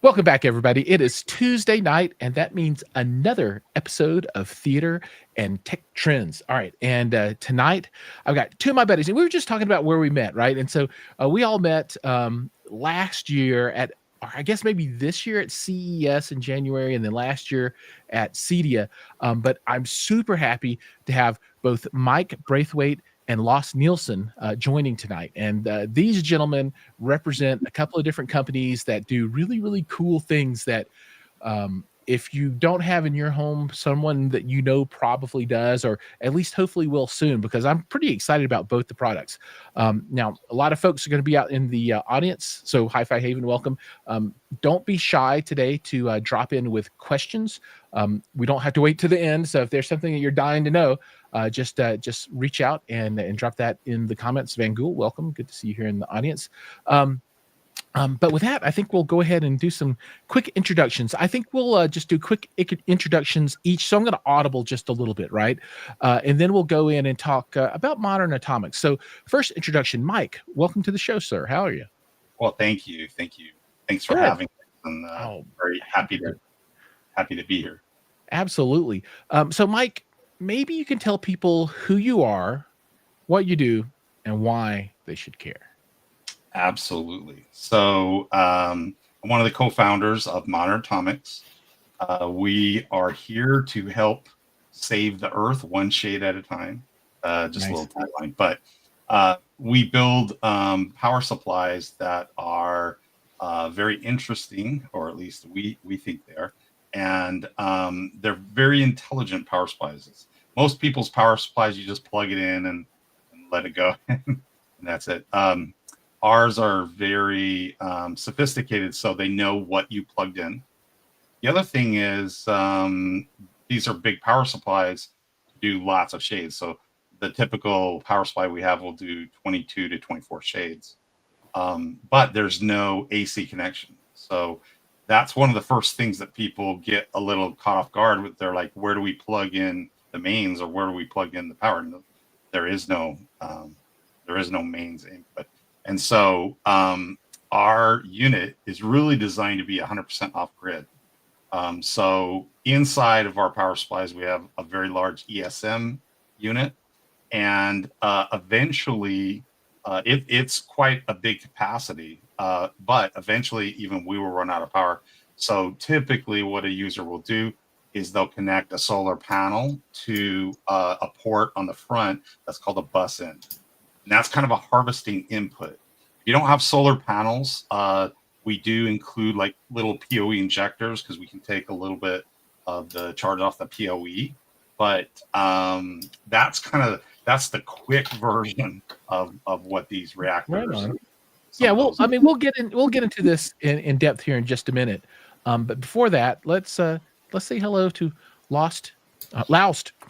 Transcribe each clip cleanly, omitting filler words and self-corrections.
Welcome back, everybody. It is Tuesday night, and that means another episode of Theater and Tech Trends. All right, and tonight I've got two of my buddies, and we were just talking about where we met, right? And so we all met last year at, or I guess maybe this year at CES in January, and then last year at CEDIA. But I'm super happy to have both Mike Braithwaite and Lost Nielsen joining tonight. And these gentlemen represent a couple of different companies that do really, really cool things that if you don't have in your home, someone that you know probably does, or at least hopefully will soon, because I'm pretty excited about both the products. Now, a lot of folks are going to be out in the audience, so HiFi Haven, welcome. Don't be shy today to drop in with questions. We don't have to wait to the end, so if there's something that you're dying to know, just reach out and drop that in the comments. Van Gool, welcome. Good to see you here in the audience. But with that, I think we'll go ahead and do some quick introductions. I think we'll just do quick introductions each. So I'm going to audible just a little bit, right? And then we'll go in and talk about modern atomics. So first introduction, Mike, welcome to the show, sir. How are you? Well, thank you. Thanks for having me. I'm very happy to be here. Absolutely. So Mike, maybe you can tell people who you are, what you do, and why they should care. Absolutely. So I'm one of the co-founders of Modern Atomics. We are here to help save the Earth one shade at a time. Just nice. A little tagline. But we build power supplies that are very interesting, or at least we think they are. And they're very intelligent power supplies. Most people's power supplies, you just plug it in and let it go, and that's it. Ours are very sophisticated, so they know what you plugged in. The other thing is these are big power supplies to do lots of shades. So the typical power supply we have will do 22 to 24 shades, but there's no AC connection. So that's one of the first things that people get a little caught off guard with. They're like, where do we plug in the mains, or where do we plug in the power? And there is no mains input. And so our unit is really designed to be 100% off grid. So inside of our power supplies, we have a very large ESM unit, and eventually it's quite a big capacity, but eventually even we will run out of power. So typically what a user will do is they'll connect a solar panel to a port on the front that's called a bus end. And that's kind of a harvesting input. If you don't have solar panels, we do include like little PoE injectors, because we can take a little bit of the charge off the PoE. But that's the quick version of what these reactors. Right on. Yeah, well, I mean, we'll get into this in depth here in just a minute. But before that, let's say hello to Lost.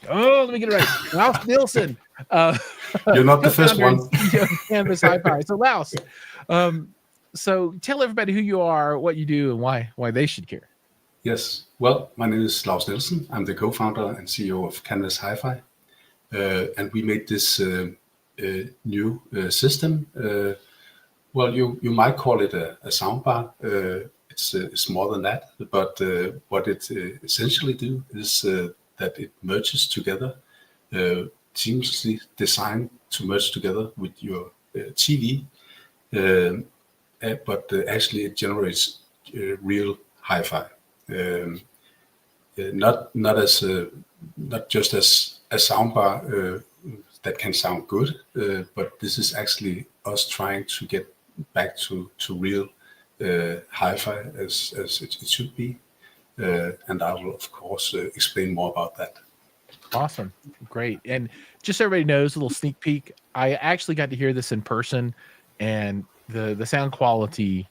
Oh, let me get it right. Lost Nielsen. You're not the first one. Canvas HiFi. So Laos. So tell everybody who you are, what you do, and why they should care. Yes. Well, my name is Lost Nielsen. I'm the co-founder and CEO of Canvas HiFi. And we made this new system. Well, you might call it a soundbar. It's more than that. But what it essentially do is that it merges together, seamlessly designed to merge together with your TV, but actually it generates real hi-fi, not just as a soundbar that can sound good, but this is actually us trying to get back to real hi-fi as it should be. And I will, of course, explain more about that. Awesome. Great. And just so everybody knows, a little sneak peek, I actually got to hear this in person, and the sound quality,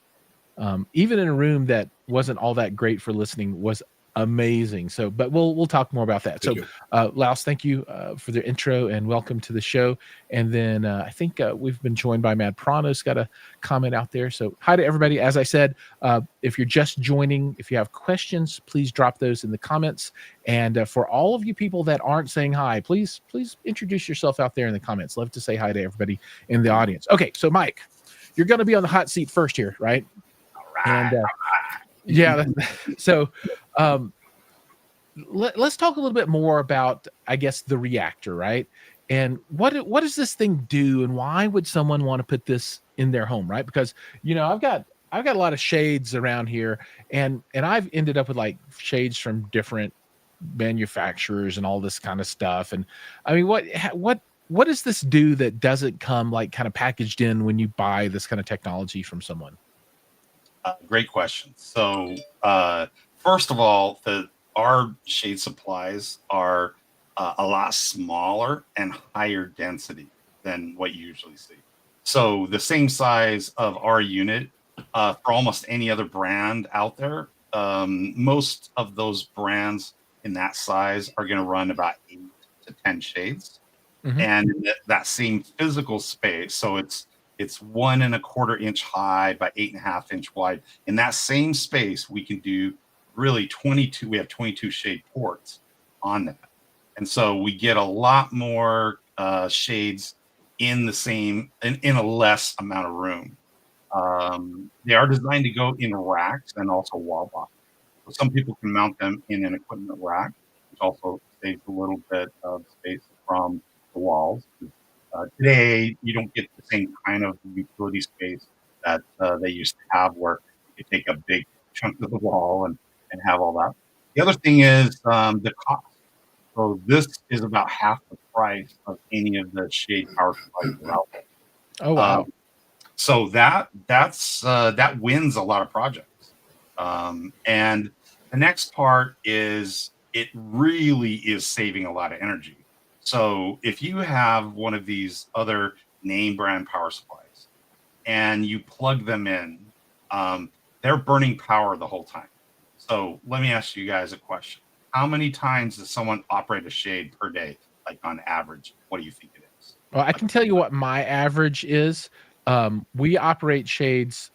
even in a room that wasn't all that great for listening, was amazing. So, but we'll talk more about that. Thank you. Laos, thank you for the intro and welcome to the show. And then I think we've been joined by Mad Prano's got a comment out there. So hi to everybody. As I said, if you're just joining, if you have questions, please drop those in the comments. And for all of you people that aren't saying hi, please introduce yourself out there in the comments. Love to say hi to everybody in the audience. Okay, so Mike, you're going to be on the hot seat first here, right? All right. Yeah. So, um, let's talk a little bit more about, I guess, the reactor, right? And what does this thing do, and why would someone want to put this in their home, right? Because I've got a lot of shades around here, and I've ended up with like shades from different manufacturers and all this kind of stuff. And I mean, what does this do that doesn't come like kind of packaged in when you buy this kind of technology from someone? Great question. So, first of all, our shade supplies are a lot smaller and higher density than what you usually see. So, the same size of our unit for almost any other brand out there, most of those brands in that size are going to run about 8 to 10 shades, Hmm. and in that same physical space. So it's 1.25 inch high by 8.5 inch wide. In that same space, we can do really 22. We have 22 shade ports on that, and so we get a lot more shades in the same in a less amount of room. They are designed to go in racks and also wall box. So some people can mount them in an equipment rack, which also saves a little bit of space from the walls. Today, you don't get the same kind of utility space that they used to have, where you take a big chunk of the wall and have all that. The other thing is the cost. So this is about half the price of any of the shade power supplies that are out there. Oh wow. Um, so that wins a lot of projects. And the next part is it really is saving a lot of energy. So if you have one of these other name brand power supplies and you plug them in, um, they're burning power the whole time. So let me ask you guys a question. How many times does someone operate a shade per day, like on average? What do you think it is? Well, I Like, can tell you what my average is. We operate shades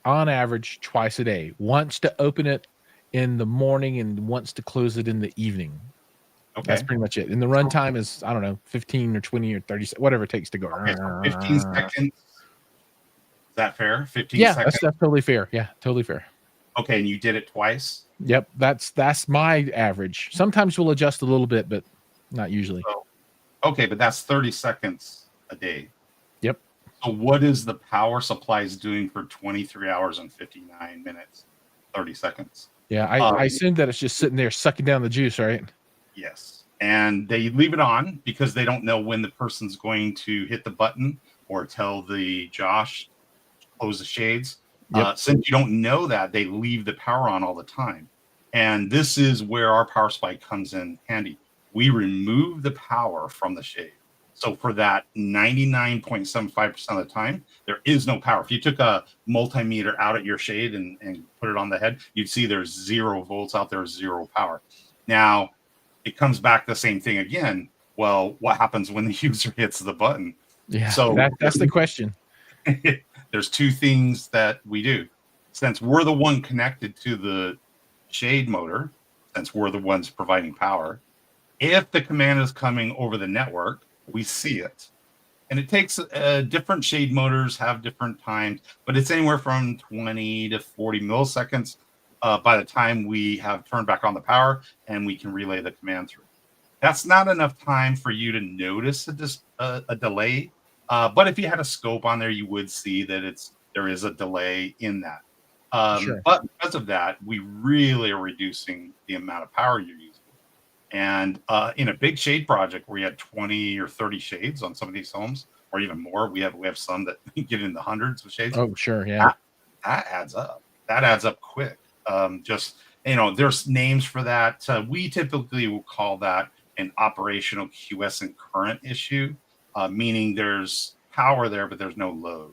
on average twice a day. Once to open it in the morning and once to close it in the evening. That's okay. pretty much it. And the So, runtime is, I don't know, 15 or 20 or 30, whatever it takes to go. okay, so 15 seconds. Is that fair? 15 Yeah, seconds. that's totally fair. Yeah, totally fair. Okay, and you did it twice. Yep, that's my average. Sometimes we'll adjust a little bit, but not usually. So, okay, but that's 30 seconds a day. Yep. So what is the power supplies doing for 23 hours and 59 minutes, 30 seconds? Yeah, I assume that it's just sitting there sucking down the juice, right? Yes. And they leave it on because they don't know when the person's going to hit the button or tell the Josh close the shades. Yep. Since you don't know that, they leave the power on all the time. And this is where our power supply comes in handy. We remove the power from the shade. So for that 99.75% of the time, there is no power. If you took a multimeter out at your shade and put it on the head, you'd see there's 0 volts out there, 0 power. Now, it comes back the same thing again. Well, what happens when the user hits the button? Yeah. So That's the question. there's 2 things that we do. Since we're the one connected to the shade motor, since we're the ones providing power, if the command is coming over the network, we see it. And it takes different shade motors have different times, but it's anywhere from 20 to 40 milliseconds by the time we have turned back on the power and we can relay the command through. That's not enough time for you to notice a delay. But if you had a scope on there, you would see that there is a delay in that. Sure. But because of that, we really are reducing the amount of power you're using. And in a big shade project where you had 20 or 30 shades on some of these homes, or even more, we have some that get in the hundreds of shades. Oh, sure. Yeah. That adds up. That adds up quick. There's names for that. We typically will call that an operational quiescent current issue, meaning there's power there, but there's no load.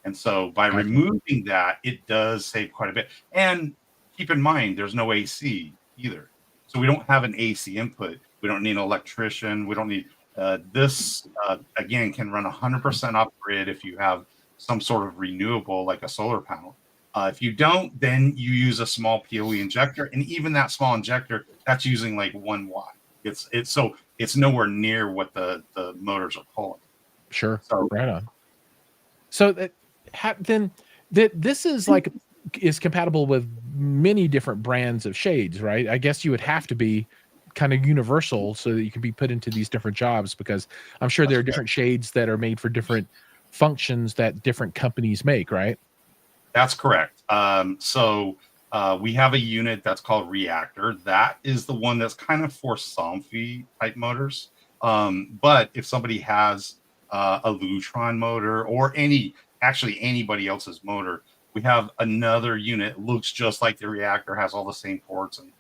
And so by Gotcha. removing that, it does save quite a bit. And keep in mind, there's no AC either. So we don't have an AC input. We don't need an electrician. We don't need this, again, can run 100% off grid if you have some sort of renewable like a solar panel. If you don't, then you use a small PoE injector. And even that small injector, that's using like 1 watt. It's nowhere near what the motors are pulling. Sure. So Right on. So then this is compatible with many different brands of shades, right? I guess you would have to be kind of universal so that you can be put into these different jobs, because I'm sure there are different shades that are made for different functions that different companies make, right? That's correct. We have a unit that's called Reactor. That is the one that's kind of for Somfy type motors. But if somebody has a Lutron motor or anybody else's motor, we have another unit. Looks just like the Reactor, has all the same ports, and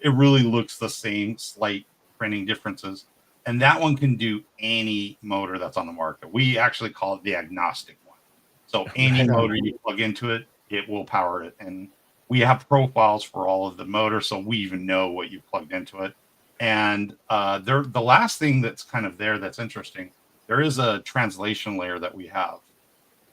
it really looks the same, slight printing differences. And that one can do any motor that's on the market. We actually call it the agnostic one. So any motor you plug into it, it will power it. And we have profiles for all of the motors, so we even know what you've plugged into it. And the last thing that's kind of there that's interesting, there is a translation layer that we have.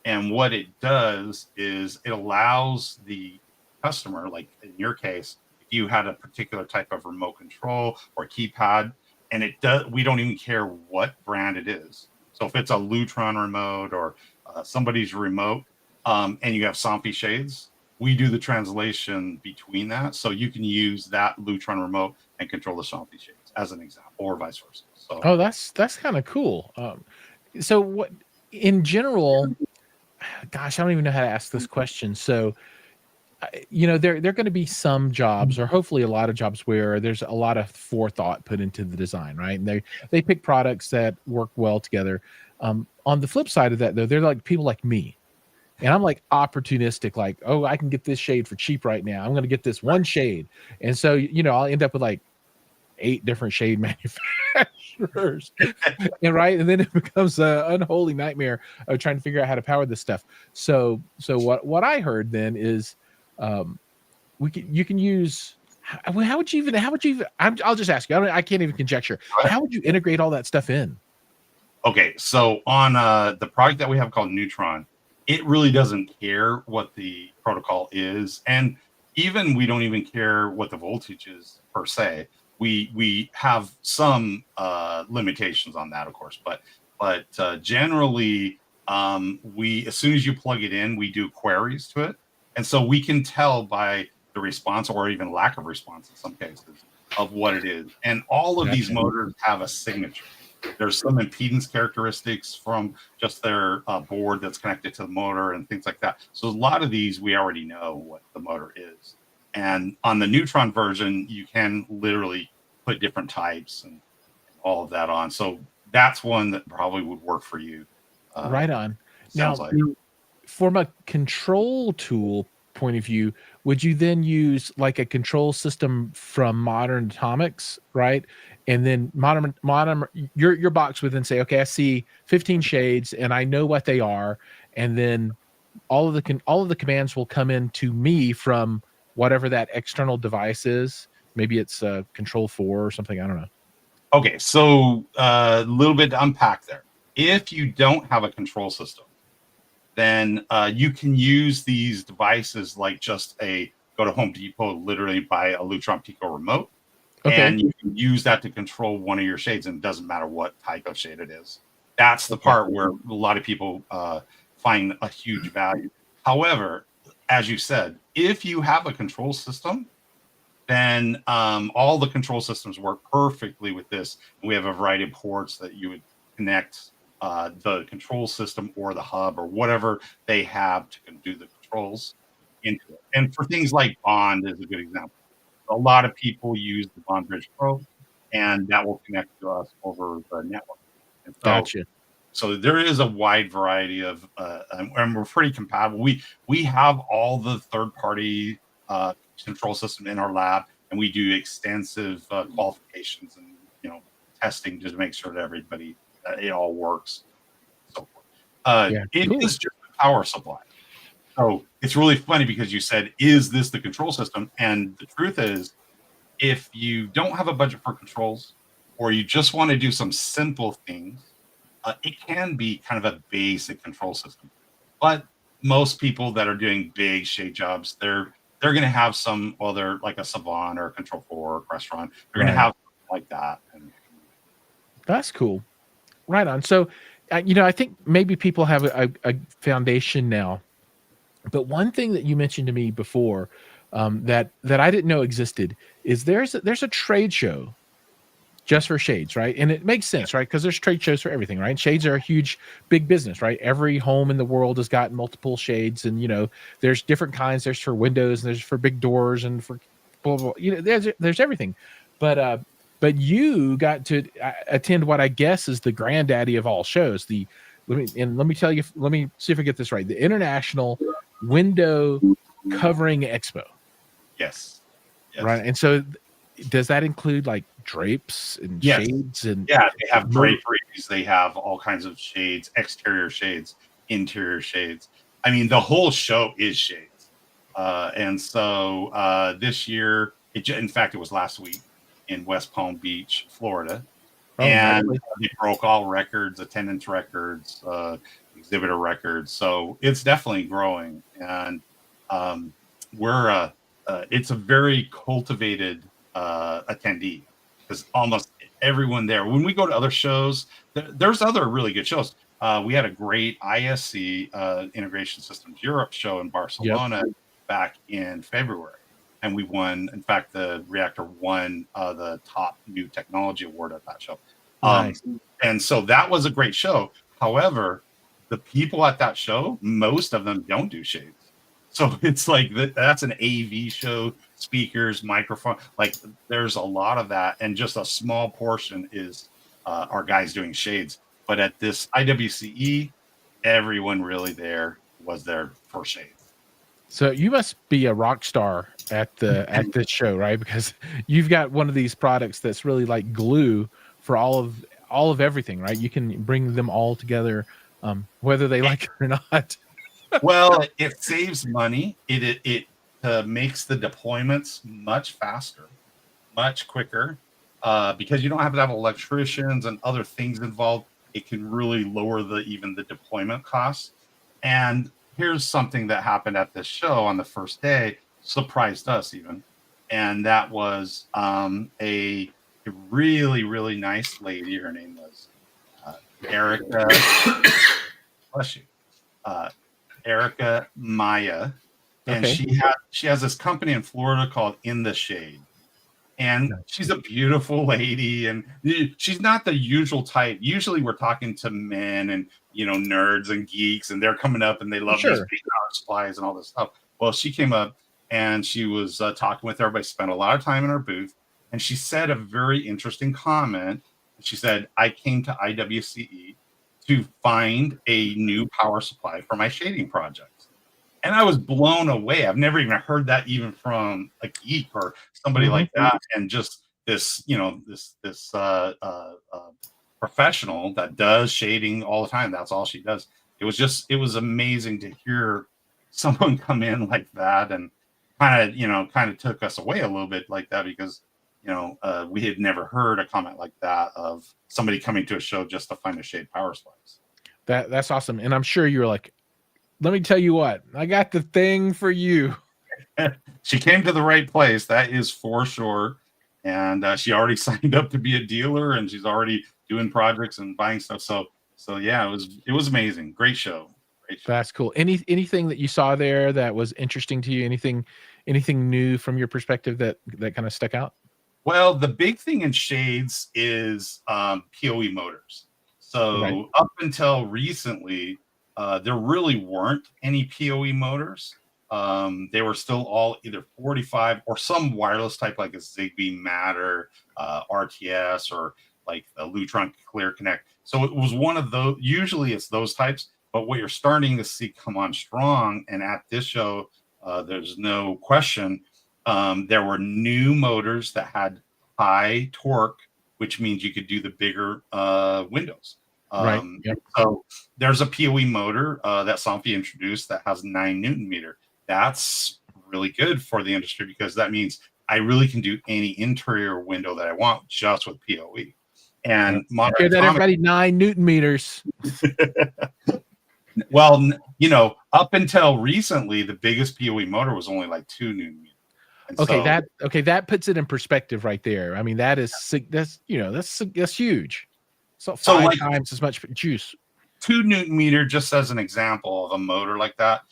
And what it does is it allows the customer, like in your case, if you had a particular type of remote control or keypad, and we don't even care what brand it is. So if it's a Lutron remote or somebody's remote, and you have Somfy shades, we do the translation between that. So you can use that Lutron remote and control the Somfy shades as an example, or vice versa. So, oh, that's kind of cool. So what in general, gosh, I don't even know how to ask this question. So, there are going to be some jobs, or hopefully a lot of jobs, where there's a lot of forethought put into the design, right? And they pick products that work well together. On the flip side of that, though, they're like people like me, and I'm like opportunistic, like, oh, I can get this shade for cheap right now. I'm going to get this one shade, and so I'll end up with like 8 different shade manufacturers, and right, and then it becomes an unholy nightmare of trying to figure out how to power this stuff. So what I heard then is, you can use. How would you even? I'll just ask you. I can't even conjecture. How would you integrate all that stuff in? Okay, so on the product that we have called Neutron, it really doesn't care what the protocol is, and even we don't even care what the voltage is per se. We have some limitations on that, of course, but generally, as soon as you plug it in, we do queries to it, and so we can tell by the response, or even lack of response in some cases, of what it is. And all of these motors have a signature. There's some impedance characteristics from just their board that's connected to the motor and things like that. So a lot of these, we already know what the motor is. And on the Neutron version, you can literally put different types and all of that on. So that's one that probably would work for you. Right on. Now, from a control tool point of view, would you then use like a control system from Modern Atomics, right? And then modern your box would then say, okay, I see 15 shades and I know what they are, and then all of the commands will come in to me from whatever that external device is. Maybe it's Control 4 or something. I don't know. Okay, so a little bit to unpack there. If you don't have a control system, then you can use these devices like just go to Home Depot, literally buy a Lutron Pico remote, and you can use that to control one of your shades, and it doesn't matter what type of shade it is. That's the part where a lot of people find a huge value. However, as you said, if you have a control system, then all the control systems work perfectly with this. We have a variety of ports that you would connect the control system or the hub or whatever they have to do the controls into it. And for things like Bond is a good example. A lot of people use the Bond Bridge Pro, and that will connect to us over the network. And so, Gotcha. So there is a wide variety of, and we're pretty compatible. We have all the third-party control system in our lab, and we do extensive qualifications and testing just to make sure that everybody it all works. So it is just a power supply. So it's really funny because you said, "Is this the control system?" And the truth is, if you don't have a budget for controls, or you just want to do some simple things, it can be kind of a basic control system. But most people that are doing big shade jobs, they're going to have some, well, they're like a Savant or a Control 4 restaurant. They're going to have something like that. And that's cool. Right on. So, I think maybe people have a foundation now. But one thing that you mentioned to me before that I didn't know existed is there's a trade show just for shades, right? And it makes sense, right? Because there's trade shows for everything, right? Shades are a huge, big business, right? Every home in the world has got multiple shades, and there's different kinds. There's for windows, and there's for big doors, and for blah blah. There's everything, but you got to attend what I guess is the granddaddy of all shows. Let me tell you. Let me see if I get this right. The International Window Covering Expo. Yes. Right, and so does that include like drapes and shades and they have draperies, they have all kinds of shades, exterior shades, interior shades. I mean, the whole show is shades. And so this year, in fact, it was last week in West Palm Beach, Florida. And they broke all records, attendance records, exhibitor records. So it's definitely growing. And it's a very cultivated attendee, because almost everyone there, when we go to other shows, there's other really good shows. We had a great ISC Integration Systems Europe show in Barcelona back in February, and we won. In fact, the reactor won the top new technology award at that show. Nice. And so that was a great show. However, the people at that show, most of them don't do shades. So it's like that's an AV show, speakers, microphone. Like there's a lot of that, and just a small portion is our guys doing shades. But at this IWCE, everyone really was there for shades. So you must be a rock star at this show, right? Because you've got one of these products that's really like glue for all of everything, right? You can bring them all together, whether they like it or not. Well, it saves money. It makes the deployments much faster, much quicker, because you don't have to have electricians and other things involved. It can really lower even the deployment costs. And here's something that happened at this show on the first day, surprised us even, and that was a really, really nice lady. Her name was Erica. Bless you. Erica Maya, and she has this company in Florida called In the Shade, and she's a beautiful lady, and she's not the usual type. Usually we're talking to men and nerds and geeks, and they're coming up and they love these big power supplies and all this stuff. Well, she came up and she was talking with everybody, spent a lot of time in her booth, and she said a very interesting comment. She said, I came to IWCE to find a new power supply for my shading projects. And I was blown away. I've never even heard that even from a geek or somebody like that. And just this, this professional that does shading all the time. That's all she does. It was amazing to hear someone come in like that, and kind of took us away a little bit like that, because we had never heard a comment like that of somebody coming to a show just to find a shade power supplies. That's awesome. And I'm sure you're like, let me tell you what, I got the thing for you. She came to the right place. That is for sure. And she already signed up to be a dealer, and she's already doing projects and buying stuff. So yeah, it was amazing. Great show. That's cool. Anything that you saw there that was interesting to you? Anything new from your perspective that kind of stuck out? Well, the big thing in shades is PoE motors. So up until recently, there really weren't any PoE motors. They were still all either 45 or some wireless type, like a Zigbee Matter, RTS, or like a Lutron Clear Connect. So it was one of those. Usually it's those types. But what you're starting to see come on strong, and at this show, there's no question, there were new motors that had high torque, which means you could do the bigger windows. So there's a PoE motor that Somfy introduced that has 9 Newton meter. That's really good for the industry, because that means I really can do any interior window that I want just with PoE. And hear that, everybody, 9 Newton meters. Well, up until recently, the biggest PoE motor was only like 2 Newton meters. That puts it in perspective right there. I mean, that's huge. So 5 times as much juice. 2 Newton meter, just as an example of a motor like that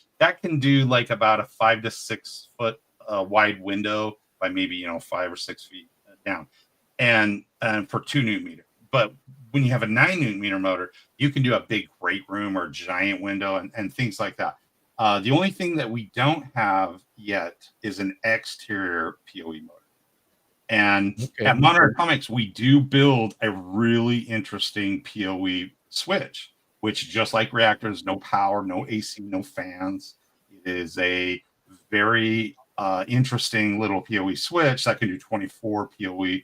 can do like about a 5 to 6 foot a wide window by maybe 5 or 6 feet down, and for 2 Newton meter. But when you have a 9 Newton meter motor, you can do a big great room or giant window and things like that. The only thing that we don't have yet is an exterior PoE motor. And at Modern Atomics, we do build a really interesting PoE switch, which, just like reactors, no power, no AC, no fans. It is a very interesting little PoE switch that can do 24 PoE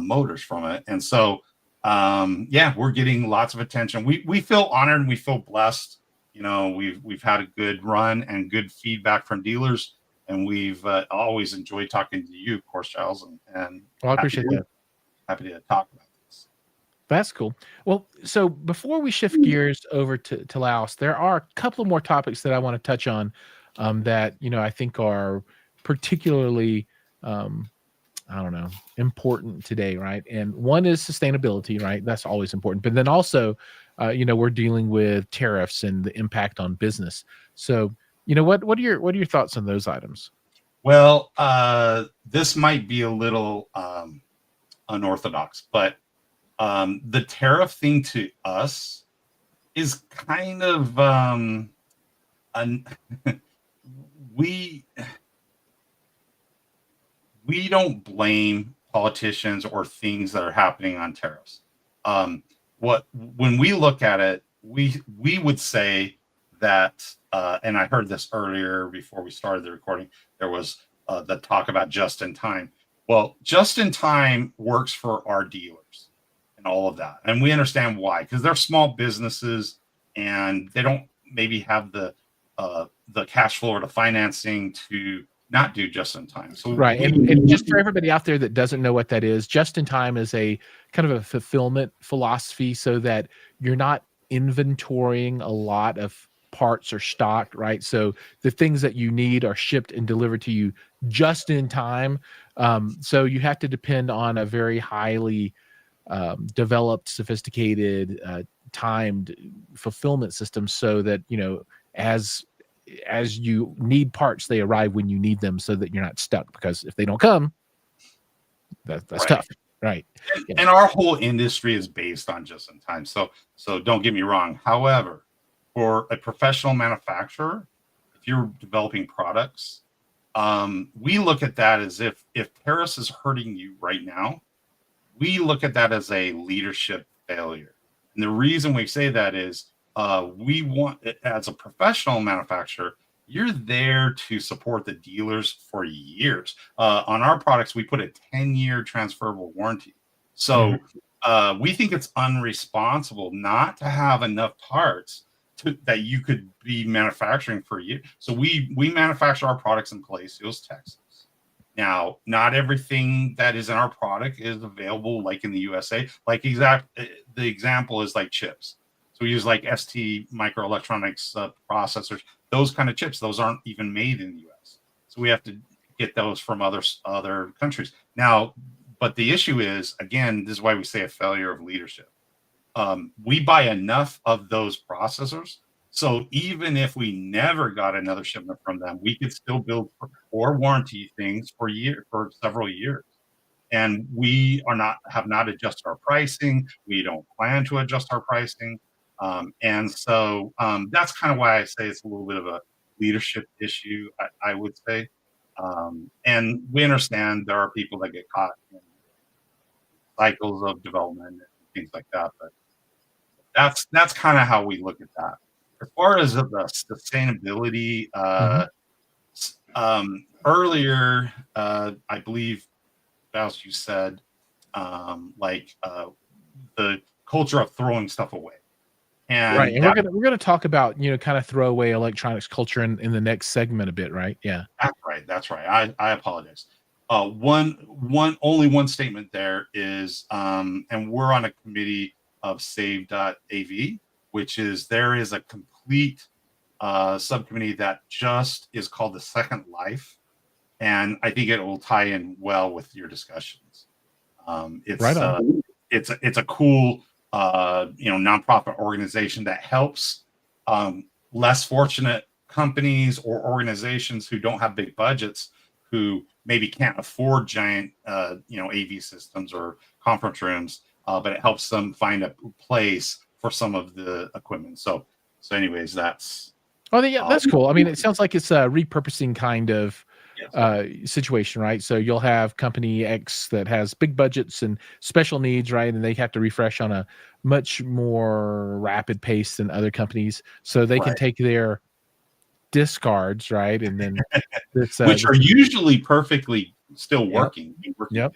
motors from it. And so, we're getting lots of attention. We feel honored and we feel blessed. We've had a good run and good feedback from dealers, and we've always enjoyed talking to you, of course, Giles. And I appreciate that. Happy to talk about this. That's cool. Well, so before we shift gears over to Laos, there are a couple of more topics that I want to touch on that I think are particularly important today, right? And one is sustainability, right? That's always important. But then also, we're dealing with tariffs and the impact on business. So, what are your thoughts on those items? Well, this might be a little unorthodox, but the tariff thing to us is kind of we don't blame politicians or things that are happening on tariffs. When we look at it, we would say that, and I heard this earlier before we started the recording, there was the talk about just in time. Well, just in time works for our dealers and all of that. And we understand why, because they're small businesses and they don't maybe have the cash flow or the financing to not do just in time. So right. And just for everybody out there that doesn't know what that is, just in time is a kind of a fulfillment philosophy, so that you're not inventorying a lot of parts or stock, right? So the things that you need are shipped and delivered to you just in time. So you have to depend on a very highly developed, sophisticated, timed fulfillment system, so that as you need parts, they arrive when you need them, so that you're not stuck. Because if they don't come, that's right. tough, right? And our whole industry is based on just in time. So don't get me wrong. However, for a professional manufacturer, if you're developing products, we look at that as if tariffs is hurting you right now, we look at that as a leadership failure. And the reason we say that is we want, as a professional manufacturer, you're there to support the dealers for years. On our products, we put a 10-year transferable warranty. So we think it's unresponsible not to have enough parts that you could be manufacturing for you. So we manufacture our products in Palacios, Texas. Now, not everything that is in our product is available like in the USA. Like the example is like chips. So we use like ST microelectronics processors, those kind of chips. Those aren't even made in the US. So we have to get those from other countries. Now, but the issue is, again, this is why we say a failure of leadership. We buy enough of those processors, so even if we never got another shipment from them, we could still build or warranty things for several years. And we have not adjusted our pricing. We don't plan to adjust our pricing. And so that's kind of why I say it's a little bit of a leadership issue, I would say. And we understand there are people that get caught in cycles of development and things like that. But that's kind of how we look at that. As far as the sustainability, earlier, I believe, Faust, you said the culture of throwing stuff away. And right, and we're gonna talk about kind of throwaway electronics culture in the next segment a bit, right? Yeah, that's right. I apologize. Only one statement there is, and we're on a committee of Save.AV, which is there is a complete subcommittee that just is called the Second Life, and I think it will tie in well with your discussions. It's right on. It's a cool nonprofit organization that helps less fortunate companies or organizations who don't have big budgets, who maybe can't afford giant, AV systems or conference rooms, but it helps them find a place for some of the equipment. So anyways, that's that's cool. I mean, it sounds like it's a repurposing kind of situation, right? So you'll have company X that has big budgets and special needs, right? And they have to refresh on a much more rapid pace than other companies. So they can take their discards, right? And then which are usually perfectly still working. Yep.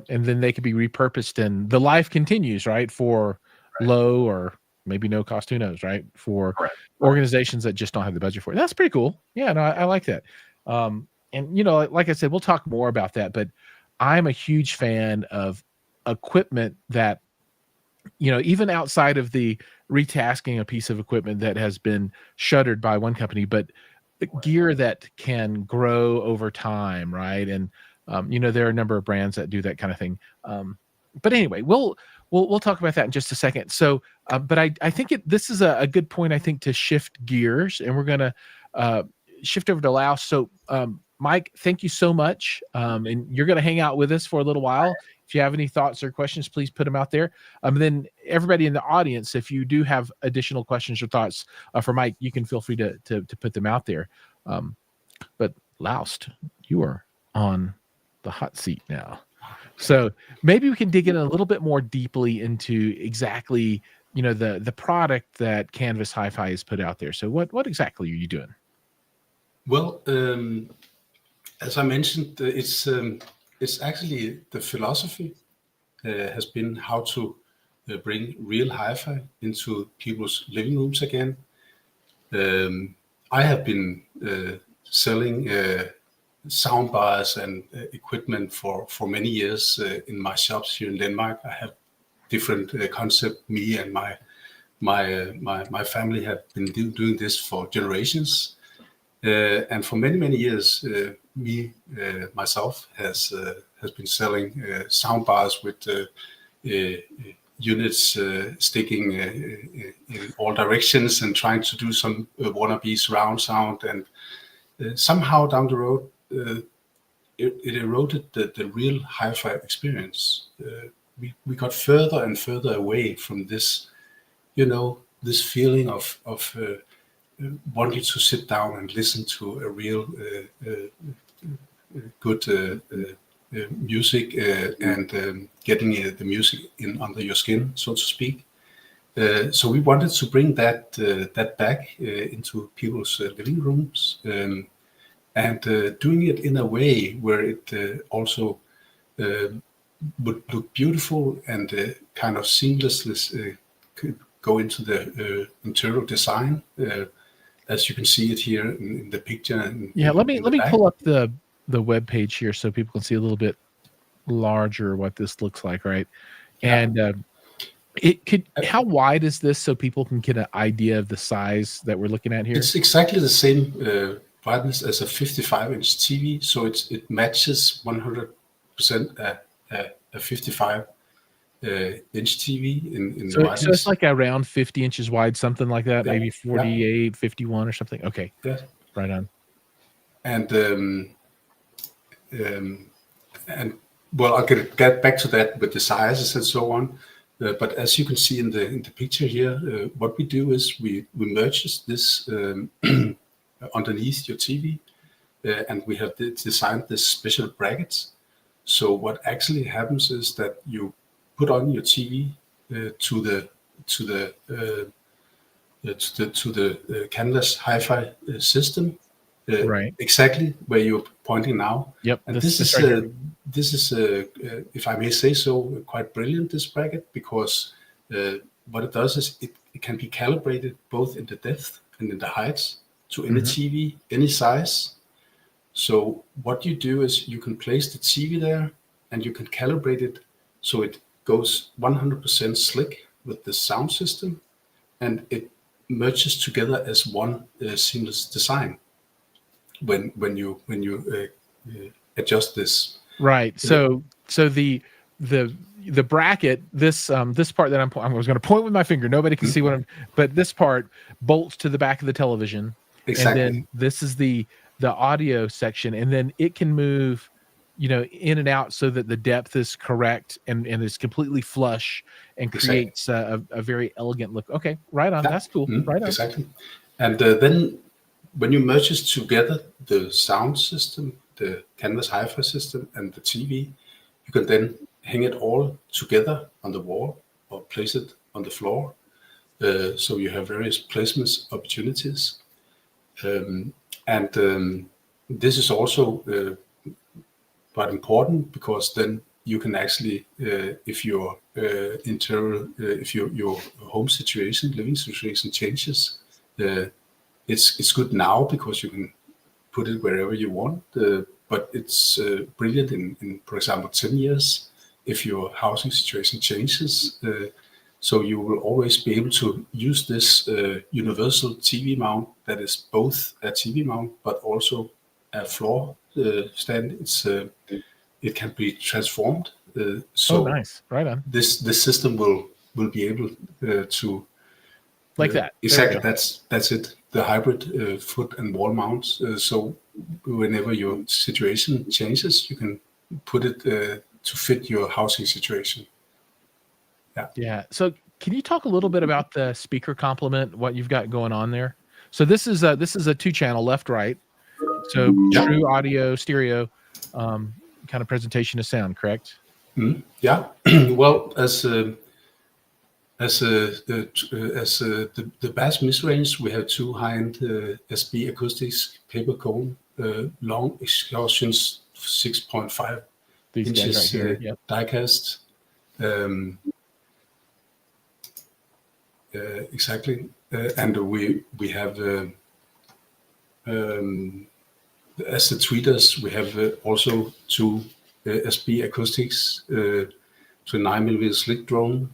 And then they could be repurposed and the life continues, right? For low or maybe no cost, who knows, right? For organizations that just don't have the budget for it. That's pretty cool. Yeah, no, I like that. And like I said, we'll talk more about that, but I'm a huge fan of equipment that, even outside of the retasking a piece of equipment that has been shuttered by one company, but gear that can grow over time, right? And there are a number of brands that do that kind of thing. But anyway, we'll talk about that in just a second. So, but I think this is a good point, I think, to shift gears, and we're going to shift over to Laos. So, Mike, thank you so much. And you're going to hang out with us for a little while. If you have any thoughts or questions, please put them out there. Then everybody in the audience, if you do have additional questions or thoughts for Mike, you can feel free to put them out there. But Laos, you are on the hot seat now. So maybe we can dig in a little bit more deeply into exactly, the product that Canvas HiFi has put out there. So what exactly are you doing? Well, as I mentioned, it's actually the philosophy has been how to bring real hi-fi into people's living rooms again. I have been selling sound bars and equipment for many years in my shops here in Denmark. I have different concepts. Me and my family have been doing this for generations. And for many years, myself has been selling sound bars with units sticking in all directions and trying to do some wannabe surround sound. And somehow down the road, it eroded the real hi-fi experience. We got further and further away from this, this feeling of wanting to sit down and listen to a real good music and getting the music in under your skin, so to speak. So we wanted to bring that back into people's living rooms and doing it in a way where it also would look beautiful and kind of seamlessly could go into the interior design. As you can see it here in the picture. Let me pull up the web page here so people can see a little bit larger what this looks like, right? And how wide is this so people can get an idea of the size that we're looking at here? It's exactly the same brightness as a 55-inch TV, so it matches 100% a 55 inch TV in so it's like around 50 inches wide, something like that, maybe 48, 51 or something. Okay. Yeah. Right on. And well, I'll get back to that with the sizes and so on. But as you can see in the picture here, what we do is we merge this underneath your TV, and we have designed this special brackets. So what actually happens is that you put on your TV to the Canvas HiFi system, right? Exactly where you're pointing now. Yep. And this is if I may say so, quite brilliant, this bracket, because what it does is it can be calibrated both in the depth and in the heights to any TV, any size. So what you do is you can place the TV there and you can calibrate it so it goes 100% slick with the sound system, and it merges together as one seamless design when you adjust this. Right. So the bracket, this part that I was going to point with my finger. Nobody can see but this part bolts to the back of the television. Exactly. And then this is the the audio section, and then it can move, in and out so that the depth is correct and is completely flush and Exactly. creates a very elegant look. Okay, right on. Yeah. That's cool. Right on. Exactly. And then when you merge together the sound system, the Canvas HiFi system, and the TV, you can then hang it all together on the wall or place it on the floor. So you have various placements opportunities. And this is also quite important, because then you can actually, if your if your home situation, living situation changes, it's good now because you can put it wherever you want. But it's brilliant in, for example, 10 years if your housing situation changes. So you will always be able to use this universal TV mount that is both a TV mount but also a floor stand. It can be transformed. So nice. Right on. this system will be able to like that. Exactly. That's it. The hybrid foot and wall mounts. So whenever your situation changes, you can put it to fit your housing situation. Yeah. So can you talk a little bit about the speaker complement, what you've got going on there? So this is a 2-channel left, right. So true audio, stereo, kind of presentation of sound, correct? Yeah. Well, as the bass mid-range, we have two high-end SB acoustics paper cone, long exhaustions, 6.5 These inches guys right here. die-cast. Exactly. And we have, as the tweeters, we have also two SB acoustics to a 9mm slick drone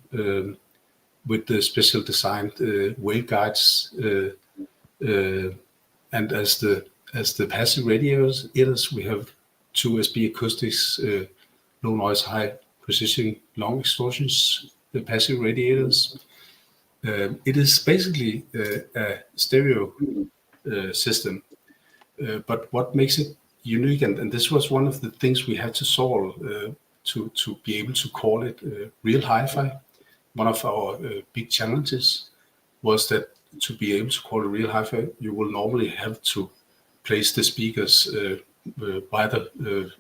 with the special designed waveguides. And as the passive radios, we have two SB acoustics, low noise, high precision, long extortions, the passive radiators. It is basically a stereo system, but what makes it unique, and this was one of the things we had to solve to be able to call it real hi-fi. One of our big challenges was that to be able to call it real hi-fi, you will normally have to place the speakers by the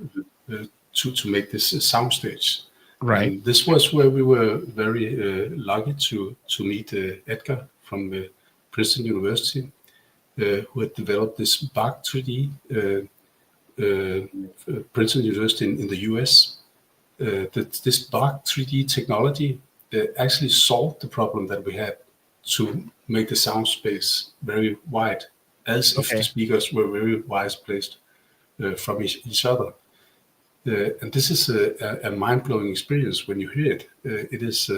to make this soundstage. Right. And this was where we were very lucky to meet Edgar from Princeton University, who had developed this BARC 3D, Princeton University in the US. This BARC 3D technology actually solved the problem that we had to make the sound space very wide, as if the speakers were very wide placed from each other. And this is a mind-blowing experience when you hear it. It is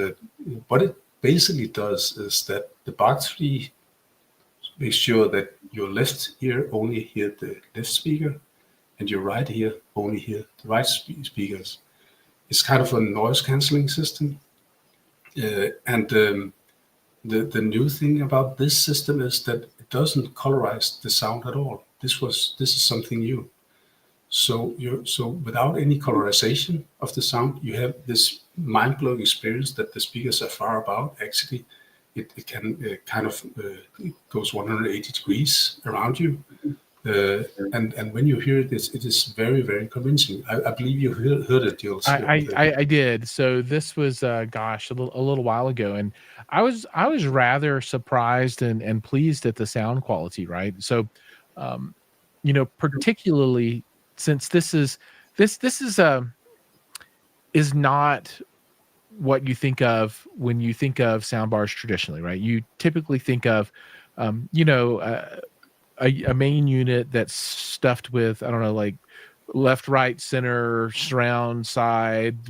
what it basically does is that the BARC 3 makes sure that your left ear only hear the left speaker, and your right ear only hear the right speakers. It's kind of a noise cancelling system. And the new thing about this system is that it doesn't colorize the sound at all. This is something new. So without any colorization of the sound, you have this mind-blowing experience that the speakers are far about. Actually, it can kind of it goes 180 degrees around you, and when you hear it, it is very, very convincing. I believe you heard it, Jules. I did. So this was a little while ago, and I was rather surprised and pleased at the sound quality. Right. So, particularly since this is not what you think of when you think of soundbars traditionally, right? You typically think of, a main unit that's stuffed with, I don't know, like left, right, center, surround, side,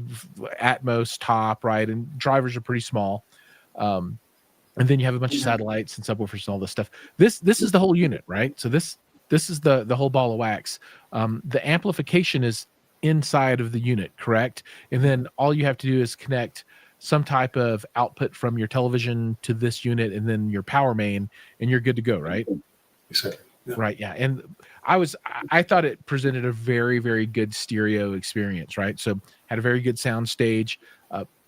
Atmos, top, right, and drivers are pretty small. And then you have a bunch of satellites and subwoofers and all this stuff. This is the whole unit, right? So this is the whole ball of wax. The amplification is inside of the unit, correct? And then all you have to do is connect some type of output from your television to this unit and then your power main, and you're good to go, right? Exactly. Right. Yeah. And I thought it presented a very, very good stereo experience. Right. So had a very good sound stage,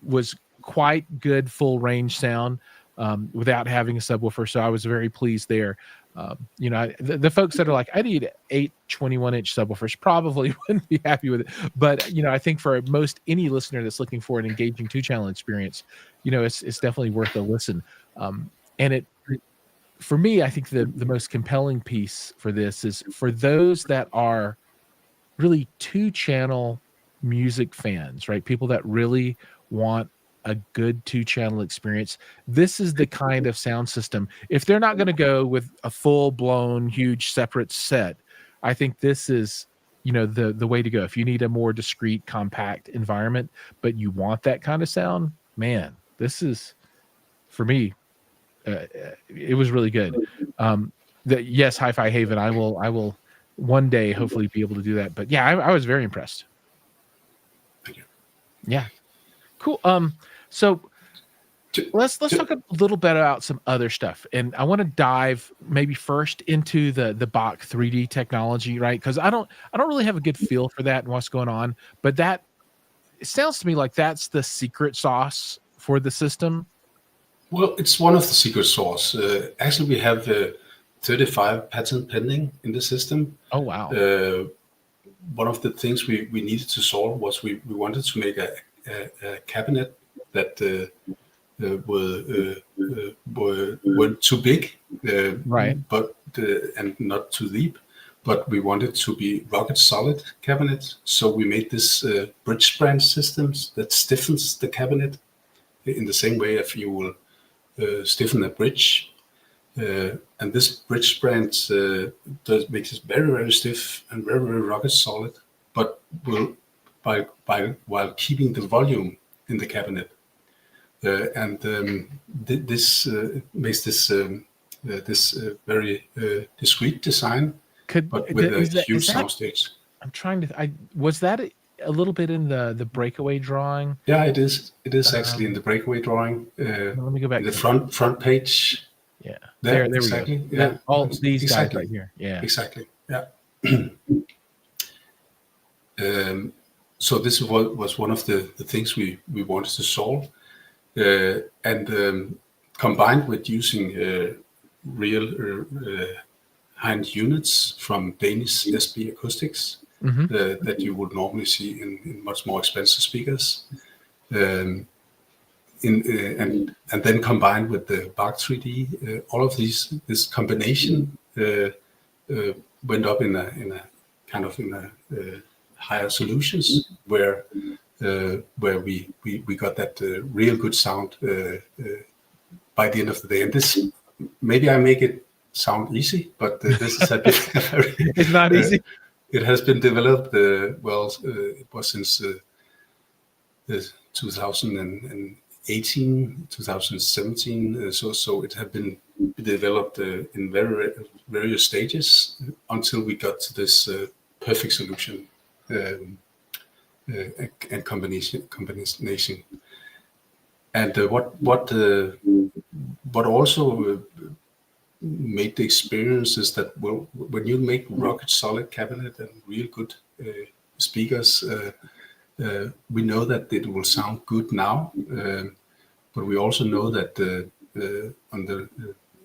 was quite good full range sound, without having a subwoofer. So I was very pleased there. The folks that are like, I need 8 21-inch subwoofers probably wouldn't be happy with it. But, I think for most any listener that's looking for an engaging 2-channel experience, it's definitely worth a listen. And it, for me, I think the most compelling piece for this is for those that are really 2-channel music fans, right? People that really want a good 2-channel experience. This is the kind of sound system. If they're not going to go with a full-blown, huge separate set, I think this is, the way to go. If you need a more discrete, compact environment, but you want that kind of sound, man, this is, for me, it was really good. Yes, Hi-Fi Haven. I will one day hopefully be able to do that. But yeah, I was very impressed. Thank you. Yeah, cool. So let's talk a little bit about some other stuff, and I want to dive maybe first into the Bach 3D technology, right? Because I don't really have a good feel for that and what's going on, but that it sounds to me like that's the secret sauce for the system. Well, it's one of the secret sauce. Actually, we have 35 patents pending in the system. Oh, wow. One of the things we needed to solve was we wanted to make a cabinet that weren't too big, right, but and not too deep. But we wanted to be rocket solid cabinet, so we made this bridge branch systems that stiffens the cabinet in the same way if you will stiffen a bridge. And this bridge branch makes it very, very stiff and very, very rocket solid, but will while keeping the volume in the cabinet. This makes this very discreet design, but with a huge soundstage. I'm trying to. Was that a little bit in the breakaway drawing? Yeah, it is. It is actually in the breakaway drawing. Let me go back. The front page. Yeah, there exactly. We go. Yeah, all these exactly. guys right here. Yeah, exactly. Yeah. So this was one of the things we wanted to solve, and combined with using real high-end units from Danish SB Acoustics that you would normally see in much more expensive speakers. And then combined with the Bach 3D, all of this combination went up in a kind of higher solutions where we got that real good sound by the end of the day. And this, maybe I make it sound easy, but this is a bit very, it's not easy. It has been developed it was since 2018, 2017. So it had been developed in various stages until we got to this perfect solution and combination. And what also made the experience is that when you make rocket solid cabinet and real good speakers, we know that it will sound good now, but we also know that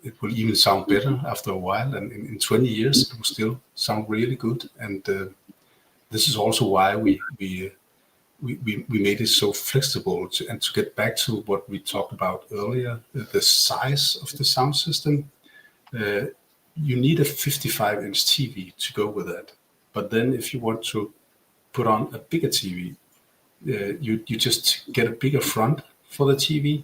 it will even sound better after a while, and in 20 years it will still sound really good. And this is also why we made it so flexible. And to get back to what we talked about earlier, the size of the sound system, you need a 55-inch TV to go with that. But then if you want to put on a bigger TV, you just get a bigger front for the TV.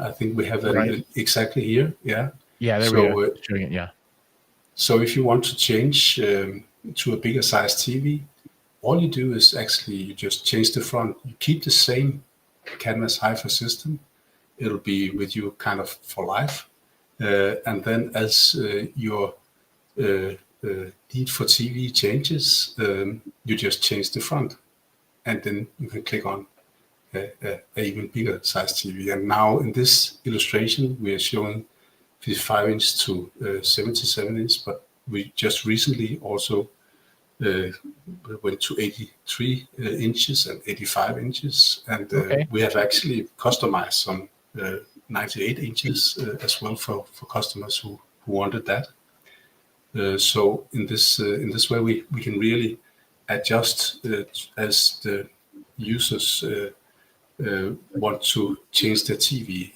I think we have it exactly here. Yeah. Yeah, there we go. Showing it, yeah. So if you want to change to a bigger size TV, all you do is actually you just change the front. You keep the same Canvas HiFi system. It'll be with you kind of for life. And then as your need for TV changes, you just change the front. And then you can click on a even bigger size TV. And now in this illustration, we are showing 55-inch to 77-inch, but we just recently also went to 83 inches and 85 inches, and we have actually customized some 98 inches as well for customers who wanted that. So in this way, we can really adjust as the users want to change their TV,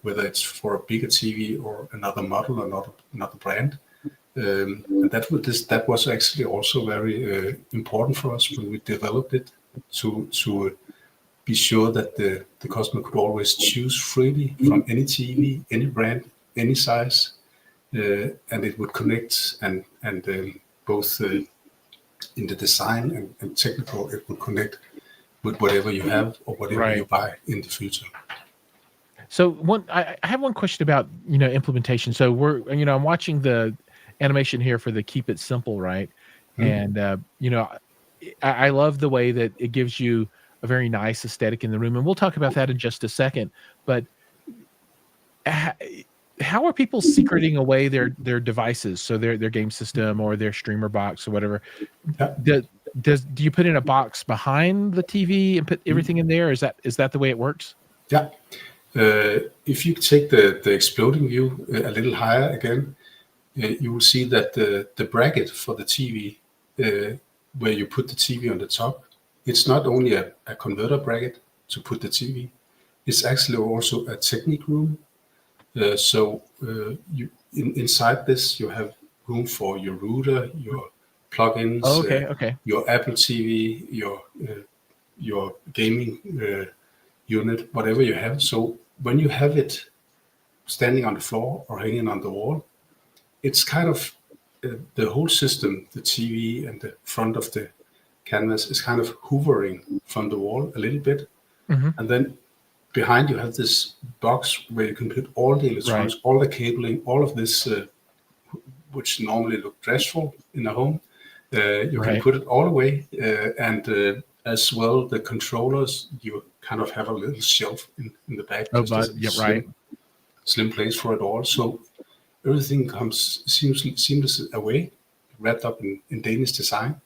whether it's for a bigger TV or another model or another brand. And that was actually also very important for us when we developed it, to be sure that the customer could always choose freely from any TV, any brand, any size, and it would connect and both in the design and technical, it would connect with whatever you have or whatever you buy in the future. So I have one question about implementation. So I'm watching the animation here for the Keep It Simple, right? Mm-hmm. And I love the way that it gives you a very nice aesthetic in the room, and we'll talk about that in just a second. But how are people secreting away their devices, so their game system or their streamer box or whatever? Yeah. Do you put in a box behind the TV and put everything in there? Is that the way it works? Yeah. If you take the exploding view a little higher again, you will see that the bracket for the TV, where you put the TV on the top, it's not only a converter bracket to put the TV, it's actually also a technique room. So inside this, you have room for your router, your plugins, your Apple TV, your gaming unit, whatever you have. So when you have it standing on the floor or hanging on the wall, it's kind of the whole system, the TV and the front of the canvas is kind of hovering from the wall a little bit. Mm-hmm. And then behind you have this box where you can put all the electronics, all the cabling, all of this, which normally look stressful in a home. You can put it all away, and as well the controllers, you kind of have a little shelf in the back. Slim place for it all. So everything comes seamless away, wrapped up in Danish design.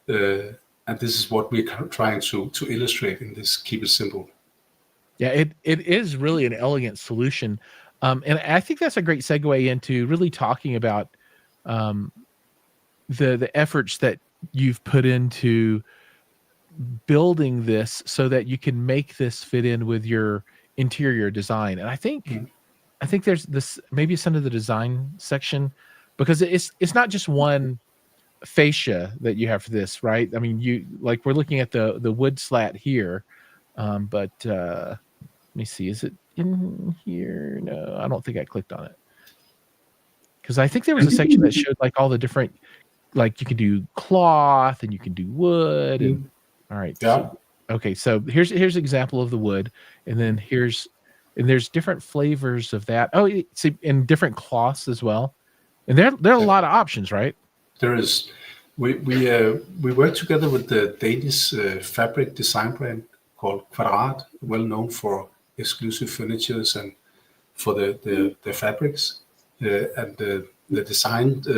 And this is what we're trying to illustrate in this Keep It Simple. Yeah, it is really an elegant solution. And I think that's a great segue into really talking about the efforts that you've put into building this so that you can make this fit in with your interior design. And I think there's this, maybe it's under the design section, because it's not just one fascia that you have for this, right? I mean, we're looking at the wood slat here, but let me see, is it in here? No, I don't think I clicked on it, because I think there was a section that showed like all the different, like you can do cloth and you can do wood and all right. Yeah. So here's an example of the wood, and then there's different flavors of that. Oh, see, and different cloths as well. And there are a lot of options, right? There is. We work together with the Danish fabric design brand called Kvadrat, well known for exclusive furnitures and for the fabrics, and the designed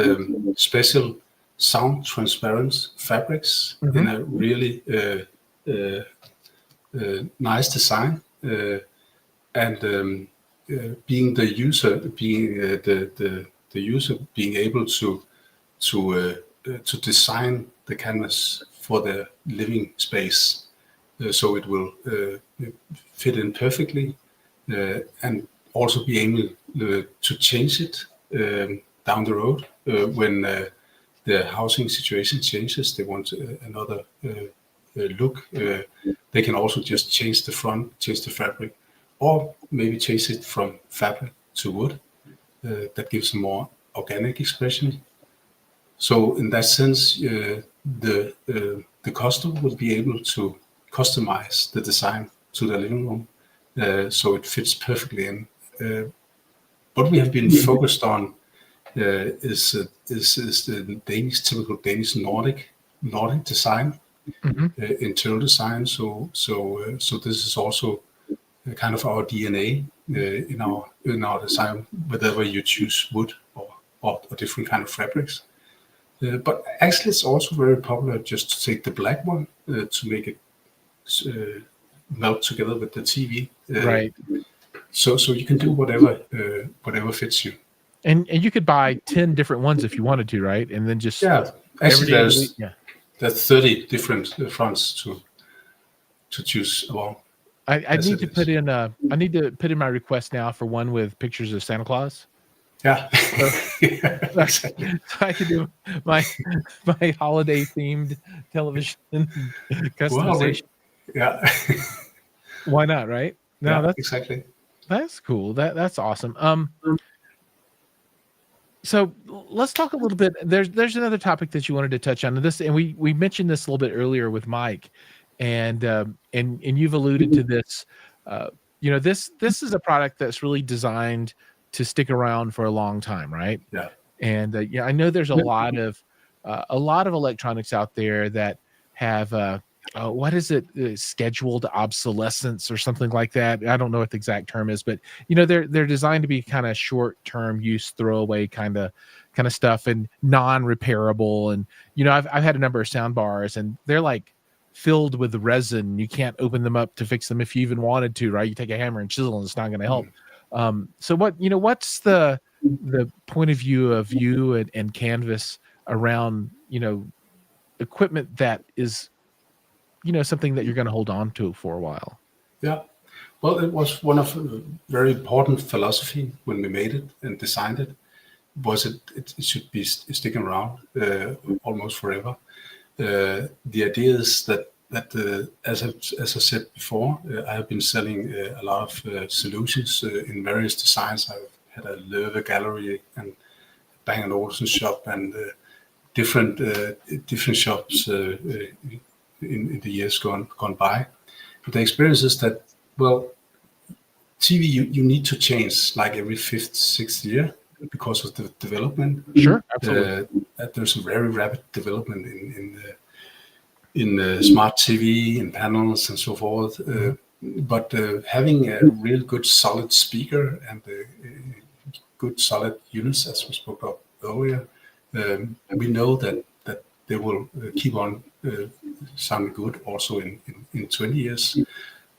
special sound transparent fabrics in a really nice design, and being the user, being able to design the canvas for the living space, so it will fit in perfectly, and also be able to change it down the road when the housing situation changes. They want another look. They can also just change the front, change the fabric, or maybe change it from fabric to wood. That gives a more organic expression. So in that sense, the customer will be able to customize the design to the living room, so it fits perfectly in. What we have been focused on is the typical Danish Nordic design, internal design. So this is also kind of our DNA in our design, whether you choose wood or different kind of fabrics. But actually, it's also very popular just to take the black one to make it melt together with the TV. Right. So you can do whatever fits you. And you could buy 10 different ones if you wanted to, right? And then just Actually, there's 30 different fronts to choose among. I need to put in my request now for one with pictures of Santa Claus. Yeah. So I can do my holiday themed television customization. Yeah. Why not, right? No, that's exactly. That's cool. That's awesome. So let's talk a little bit. There's another topic that you wanted to touch on this, and we mentioned this a little bit earlier with Mike, and you've alluded to this. This is a product that's really designed to stick around for a long time, right? Yeah. And I know there's a lot of electronics out there that have what is it, scheduled obsolescence or something like that. I don't know what the exact term is, but they're designed to be kind of short-term use, throwaway kind of stuff, and non-repairable. And I've had a number of sound bars, and they're like filled with resin. You can't open them up to fix them if you even wanted to, right? You take a hammer and chisel, and it's not going to help. So what's the point of view of you and Canvas around equipment that is something that you're going to hold on to for a while? Yeah. Well, it was one of a very important philosophy when we made it and designed it. Was it should be sticking around almost forever. The idea is that as I said before, I have been selling a lot of solutions in various designs. I've had a Löwe gallery and Bang & Olufsen shop and different shops in the years gone by. But the experience is that, well, TV you need to change like every 5th, 6th year because of the development. Sure, absolutely. There's a very rapid development in smart TV and panels and so forth. But having a real good solid speaker and good solid units, as we spoke of earlier, we know that they will keep on sounding good also in 20 years.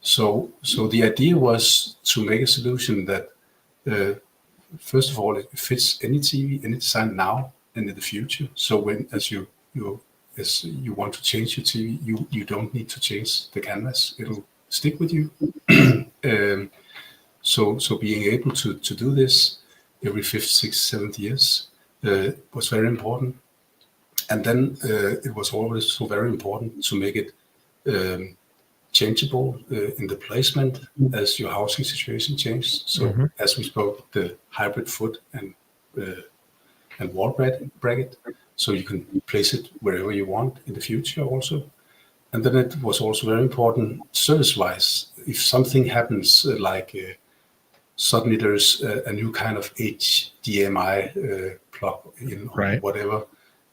So the idea was to make a solution that first of all, it fits any TV, any design now and in the future. So as you want to change your TV, you don't need to change the canvas. It'll stick with you. So being able to do this every 5th, 6th, 7th years was very important. And then it was always so very important to make it changeable in the placement as your housing situation changed. So as we spoke, the hybrid foot and wall bracket, so you can place it wherever you want in the future also. And then it was also very important service-wise. If something happens, suddenly there's a new kind of HDMI plug in or whatever,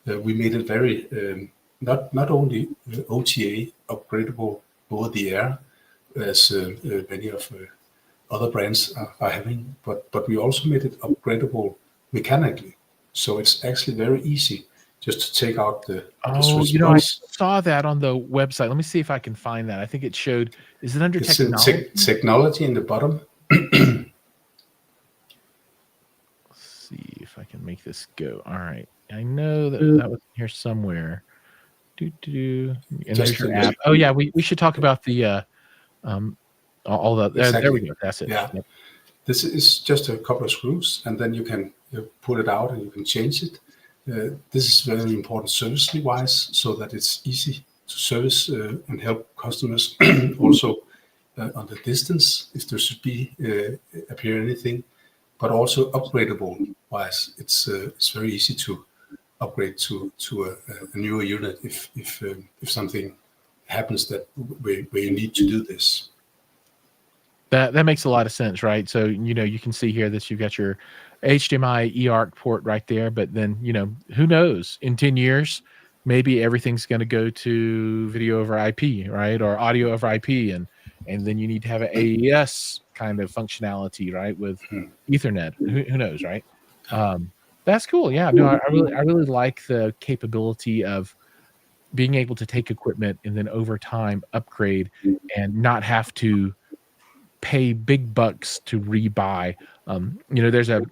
we made it very not only OTA upgradable over the air, as many of other brands are having, but we also made it upgradable mechanically. So it's actually very easy just to take out the switch box. I saw that on the website. Let me see if I can find that. I think it showed, is it under It's technology? Technology in the bottom. Let's see if I can make this go. All right. I know that was here somewhere. And there's your app. Oh yeah, we should talk about the all the exactly. There we go. That's it. Yeah. Yep. This is just a couple of screws, and then you can pull it out and you can change it. This is very important service wise, so that it's easy to service and help customers also on the distance if there should be appear anything, but also upgradable wise. It's very easy to upgrade to a newer unit if something happens that where you need to do this. That makes a lot of sense, right? So you can see here that you've got your HDMI eARC port right there, but then who knows, in 10 years maybe everything's going to go to video over IP, right, or audio over IP, and then you need to have an AES kind of functionality, right, with Ethernet. Who knows, right? That's cool. Yeah, no, I really like the capability of being able to take equipment and then over time upgrade and not have to pay big bucks to rebuy. There's a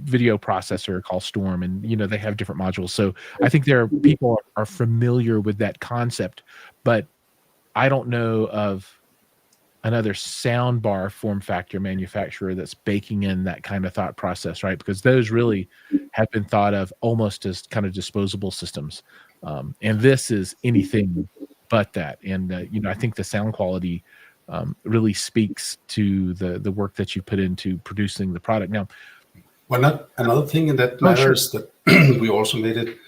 video processor called Storm, and they have different modules. So I think there are people are familiar with that concept, but I don't know of another soundbar form factor manufacturer that's baking in that kind of thought process, right? Because those really have been thought of almost as kind of disposable systems, and this is anything but that. And I think the sound quality really speaks to the work that you put into producing the product. Now, Well, not another thing in that oh, matter sure. is that we also made it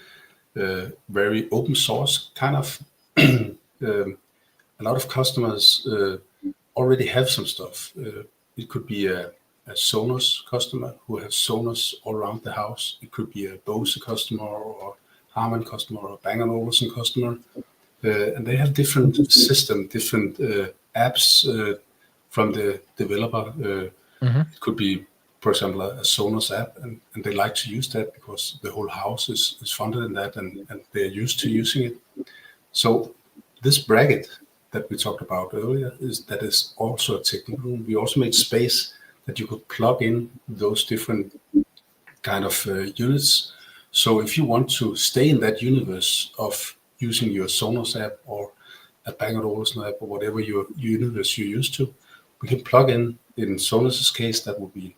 very open source kind of. A lot of customers already have some stuff. It could be a Sonos customer who has Sonos all around the house. It could be a Bose customer or Harman customer or Bang & Olufsen customer. And they have different different apps from the developer. It could be, for example, a Sonos app, and they like to use that because the whole house is funded in that, and they're used to using it. So this bracket that we talked about earlier is also a technical room. We also made space that you could plug in those different kind of units. So if you want to stay in that universe of using your Sonos app or a Bang & Olufsen app or whatever your universe you're used to, we can plug in Sonos's case, that will be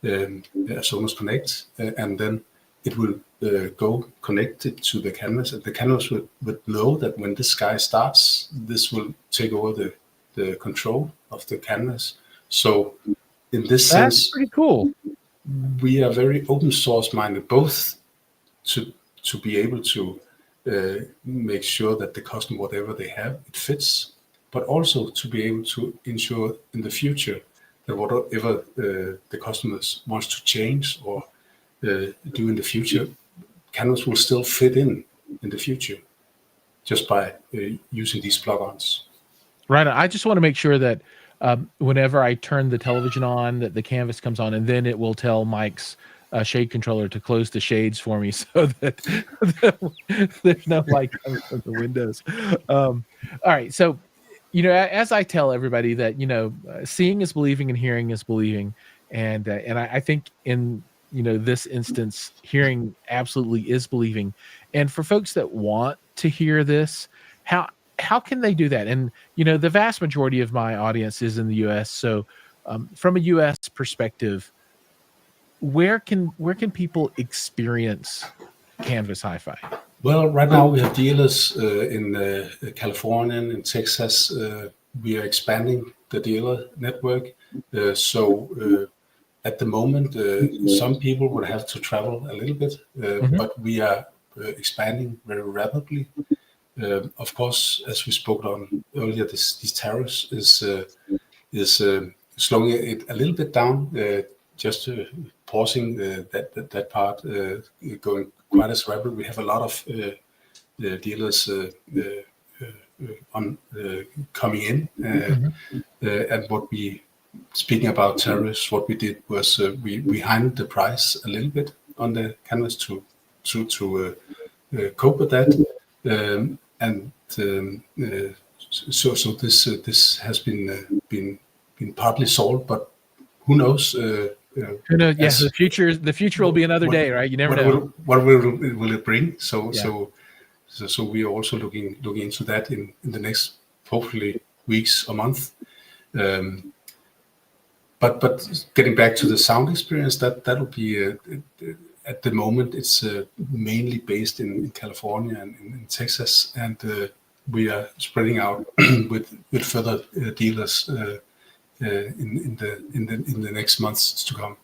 a Sonos Connect, and then it will go connected to the canvas, and the canvas would know that when this guy starts, this will take over the control of the canvas. So in this That's sense, pretty cool. we are very open source minded, both to be able to make sure that the customer, whatever they have, it fits, but also to be able to ensure in the future that whatever the customers wants to change or do in the future, canvas will still fit in the future just by using these plugins. Right. I just want to make sure that whenever I turn the television on, that the canvas comes on, and then it will tell Mike's shade controller to close the shades for me so that there's no light coming from the windows. All right. So, as I tell everybody that, seeing is believing and hearing is believing. And I think in, this instance, hearing absolutely is believing. And for folks that want to hear this, how can they do that? And, the vast majority of my audience is in the US. So from a US perspective, where can people experience Canvas HiFi? Well, right now we have dealers in California and in Texas. We are expanding the dealer network. So at the moment, some people would have to travel a little bit, but we are expanding very rapidly. Of course, as we spoke on earlier, these tariffs is slowing it a little bit down, just pausing that part, going quite as rapid. We have a lot of dealers coming in, and what we, speaking about tariffs, what we did was we heightened the price a little bit on the canvas to cope with that, and so this has been partly solved, but who knows? Who knows? Yes, the future will be another day, right? You never know. What will it bring? So we are also looking into that in the next, hopefully, weeks or month. But getting back to the sound experience, that'll be at the moment it's mainly based in California and in Texas, and we are spreading out with further dealers in the next months to come.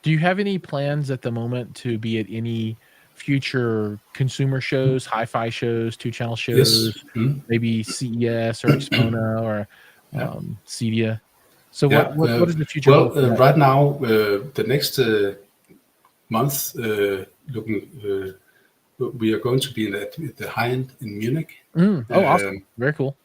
Do you have any plans at the moment to be at any future consumer shows, hi-fi shows, 2-channel shows, maybe CES or Expona or Cedia? So what is the future? Well, right now, the next month, we are going to be at the high end in Munich. Awesome! Very cool.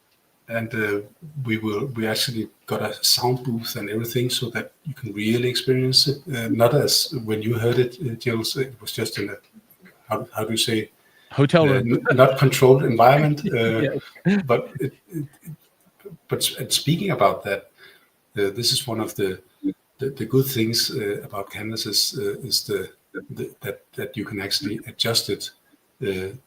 and we actually got a sound booth and everything so that you can really experience it. Not as when you heard it, Jules, it was just in a how do you say, Hotel room, not controlled environment. Yes. But speaking about that, this is one of the good things about Canvas is that you can actually adjust it to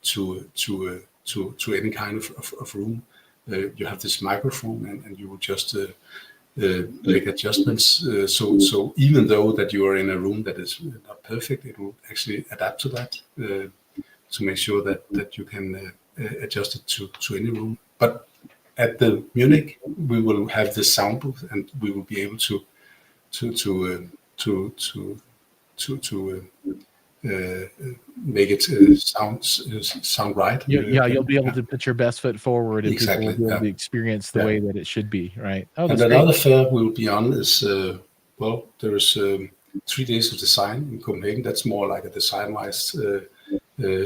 any kind of room. You have this microphone, and you will just make adjustments. So even though that you are in a room that is not perfect, it will actually adapt to that to make sure that you can adjust it to any room. But at the Munich, we will have this sound booth, and we will be able to make it sound right. You'll be able to put your best foot forward, and Exactly, people will be able to experience the way that it should be, right? Oh, and another fair we'll be on is there is 3 days of design in Copenhagen. That's more like a design-wise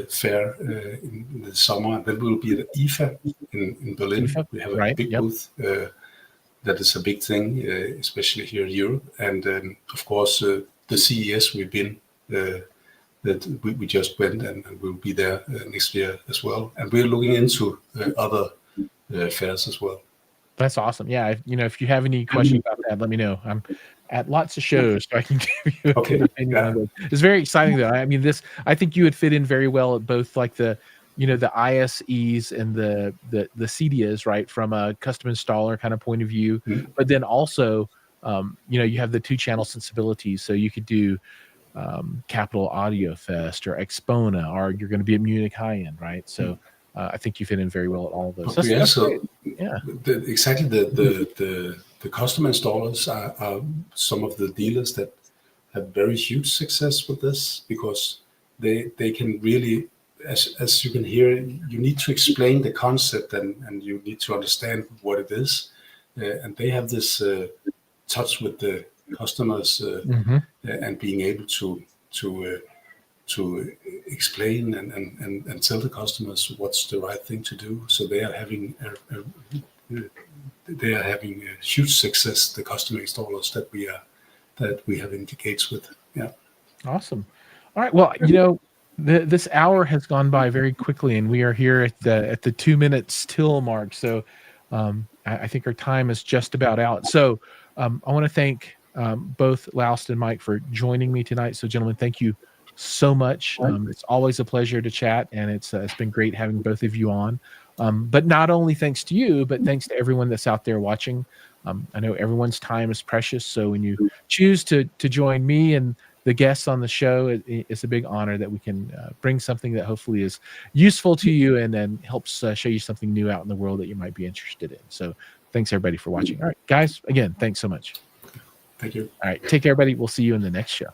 fair in the summer. And then we'll be at IFA in Berlin. We have a big booth. That is a big thing, especially here in Europe. And of course, the CES we've been, that we just went, and we'll be there next year as well. And we're looking into other fairs as well. That's awesome. Yeah, if you have any questions about that, let me know. I'm at lots of shows, so I can give you a good opinion on it. It's very exciting, though. I mean, I think you would fit in very well at both, like the ISEs and the CEDIAs, right, from a custom installer kind of point of view. But then also, you have the 2-channel sensibilities, so you could do Capital Audio Fest or Expona, or you're going to be at Munich High End, right? So I think you fit in very well at all of those. Exactly. The custom installers are some of the dealers that have very huge success with this, because they can really, as you can hear, you need to explain the concept, and you need to understand what it is, and they have this touch with the customers and being able to explain and tell the customers what's the right thing to do. So they are having a huge success, the custom installers that we have indicates with. Yeah. Awesome. All right. Well, this hour has gone by very quickly, and we are here at the 2 minutes till mark. So I think our time is just about out. So I want to thank both Laust and Mike for joining me tonight. So, gentlemen, thank you so much. It's always a pleasure to chat, and it's been great having both of you on. But not only thanks to you, but thanks to everyone that's out there watching. I know everyone's time is precious, so when you choose to join me and the guests on the show, it's a big honor that we can bring something that hopefully is useful to you and then helps show you something new out in the world that you might be interested in. So thanks, everybody, for watching. All right, guys, again, thanks so much. Thank you. All right, take care, everybody. We'll see you in the next show.